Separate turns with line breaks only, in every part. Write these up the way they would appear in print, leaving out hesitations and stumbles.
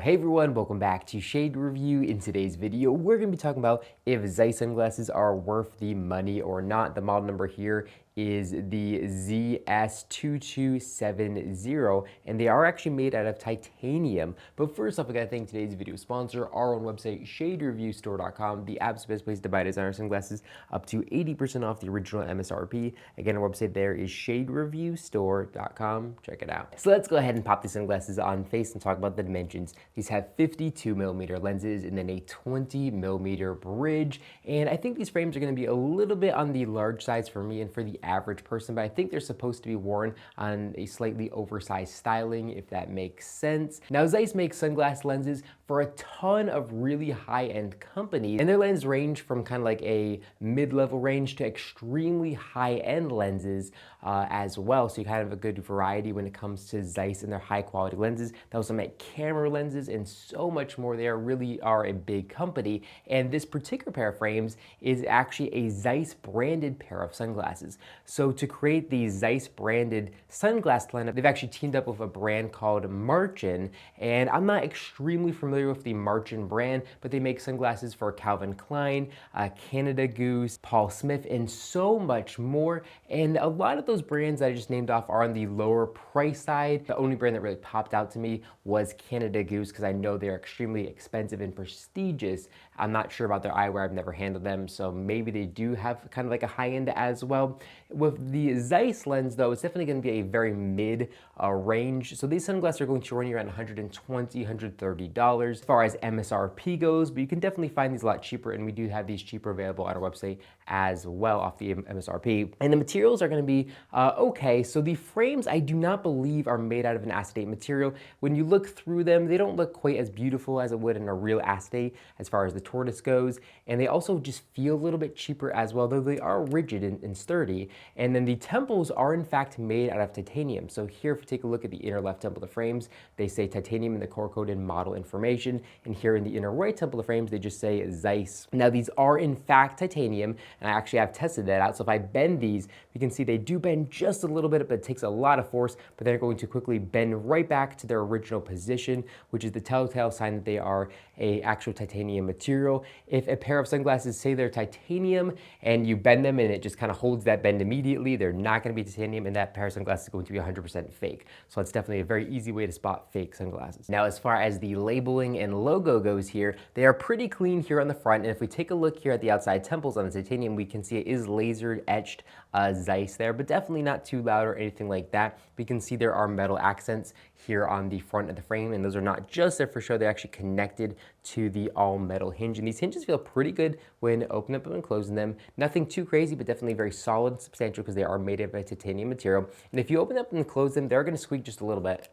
Hey everyone, welcome back to Shade Review. In today's video, we're going to be talking about if Zeiss sunglasses are worth the money or not. The model number here is the ZS2270, and they are actually made out of titanium. But first off, I gotta thank today's video sponsor, our own website, shadereviewstore.com, the absolute best place to buy designer sunglasses, up to 80% off the original MSRP. Again, our website there is shadereviewstore.com. Check it out. So let's go ahead and pop these sunglasses on face and talk about the dimensions. These have 52mm lenses and then a 20mm bridge. And I think these frames are gonna be a little bit on the large size for me and for the average person, but I think they're supposed to be worn on a slightly oversized styling, if that makes sense. Now, Zeiss makes sunglass lenses for a ton of really high-end companies, and their lenses range from kind of like a mid-level range to extremely high-end lenses as well. So you kind of have a good variety when it comes to Zeiss and their high-quality lenses. They also make camera lenses and so much more. They really are a big company, and this particular pair of frames is actually a Zeiss branded pair of sunglasses. So to create the Zeiss branded sunglass lineup, they've actually teamed up with a brand called Martin, and I'm not extremely familiar with the Martin brand, but they make sunglasses for Calvin Klein, Canada Goose, Paul Smith, and so much more. And a lot of those brands that I just named off are on the lower price side. The only brand that really popped out to me was Canada Goose, because I know they're extremely expensive and prestigious. I'm not sure about their eyewear, I've never handled them, so maybe they do have kind of like a high end as well. With the Zeiss lens though, it's definitely going to be a very mid range. So these sunglasses are going to run you around $120, $130 as far as MSRP goes, but you can definitely find these a lot cheaper, and we do have these cheaper available on our website as well off the MSRP. And the materials are going to be okay. So the frames, I do not believe, are made out of an acetate material. When you look through them, they don't look quite as beautiful as it would in a real acetate as far as the tortoise goes, and they also just feel a little bit cheaper as well, though they are rigid and sturdy. And then the temples are in fact made out of titanium. So here, if you take a look at the inner left temple of the frames, they say titanium in the core code and model information, and here in the inner right temple of the frames, they just say Zeiss. Now these are in fact titanium, and I actually have tested that out. So if I bend these, you can see they do bend just a little bit, but it takes a lot of force, but they're going to quickly bend right back to their original position, which is the telltale sign that they are a actual titanium material. If a pair of sunglasses say they're titanium and you bend them and it just kind of holds that bend immediately, they're not going to be titanium, and that pair of sunglasses is going to be 100% fake. So it's definitely a very easy way to spot fake sunglasses. Now, as far as the labeling and logo goes here, they are pretty clean here on the front, and if we take a look here at the outside temples on the titanium, we can see it is laser etched Zeiss there, but definitely not too loud or anything like that. We can see there are metal accents here on the front of the frame, and those are not just there for show, they're actually connected to the all metal hinge, and these hinges feel pretty good when opening up and closing them. Nothing too crazy, but definitely very solid and substantial because they are made of a titanium material, and if you open up and close them, they're going to squeak just a little bit.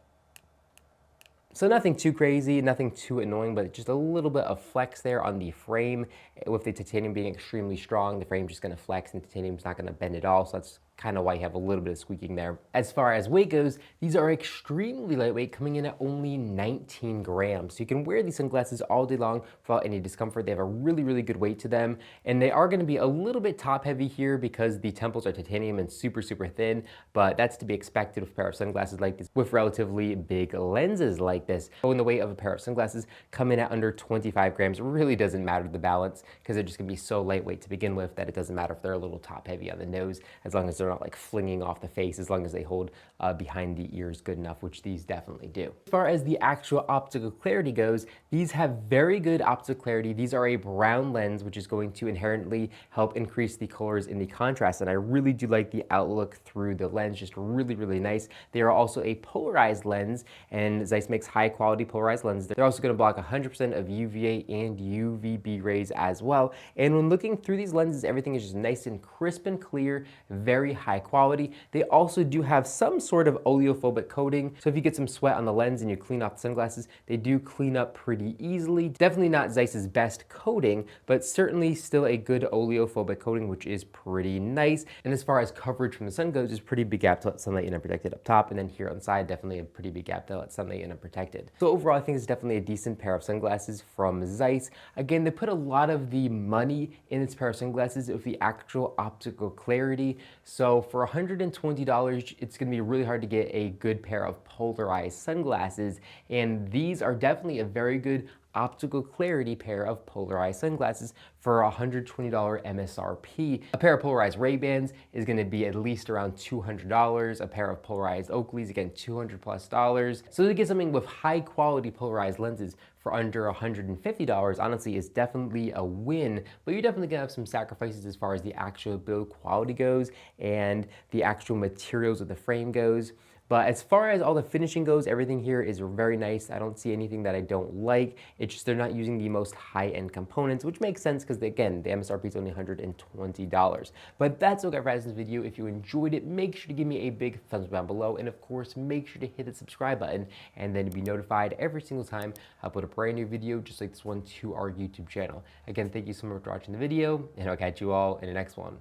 So nothing too crazy, nothing too annoying, but just a little bit of flex there on the frame. With the titanium being extremely strong, the frame's just going to flex and the titanium's not going to bend at all, so that's kind of why you have a little bit of squeaking there. As far as weight goes, these are extremely lightweight, coming in at only 19 grams. So you can wear these sunglasses all day long without any discomfort. They have a really, really good weight to them, and they are going to be a little bit top heavy here because the temples are titanium and super, super thin, but that's to be expected with a pair of sunglasses like this with relatively big lenses like this. So when the weight of a pair of sunglasses come in at under 25 grams, it really doesn't matter the balance because they're just going to be so lightweight to begin with that it doesn't matter if they're a little top heavy on the nose, as long as they're not like flinging off the face, as long as they hold behind the ears good enough, which these definitely do. As far as the actual optical clarity goes, these have very good optical clarity. These are a brown lens, which is going to inherently help increase the colors in the contrast, and I really do like the outlook through the lens, just really, really nice. They are also a polarized lens, and Zeiss makes high quality polarized lenses. They're also going to block 100% of UVA and UVB rays as well, and when looking through these lenses, everything is just nice and crisp and clear, very high quality. They also do have some sort of oleophobic coating, so if you get some sweat on the lens and you clean off the sunglasses, they do clean up pretty easily. Definitely not Zeiss's best coating, but certainly still a good oleophobic coating, which is pretty nice. And as far as coverage from the sun goes, there's pretty big gap to let sunlight in unprotected up top, and then here on the side, definitely a pretty big gap to let sunlight in unprotected. So overall, I think it's definitely a decent pair of sunglasses from Zeiss. Again, they put a lot of the money in this pair of sunglasses with the actual optical clarity, so So for $120, it's gonna be really hard to get a good pair of polarized sunglasses, and these are definitely a very good optical clarity pair of polarized sunglasses for $120 MSRP. A pair of polarized Ray-Bans is gonna be at least around $200. A pair of polarized Oakleys, again, $200+. So to get something with high quality polarized lenses for under $150, honestly, is definitely a win, but you're definitely gonna have some sacrifices as far as the actual build quality goes and the actual materials of the frame goes. But as far as all the finishing goes, everything here is very nice. I don't see anything that I don't like. It's just they're not using the most high-end components, which makes sense because, again, the MSRP is only $120. But that's all I got for this video. If you enjoyed it, make sure to give me a big thumbs up down below. And of course, make sure to hit the subscribe button and then be notified every single time I upload a brand new video just like this one to our YouTube channel. Again, thank you so much for watching the video, and I'll catch you all in the next one.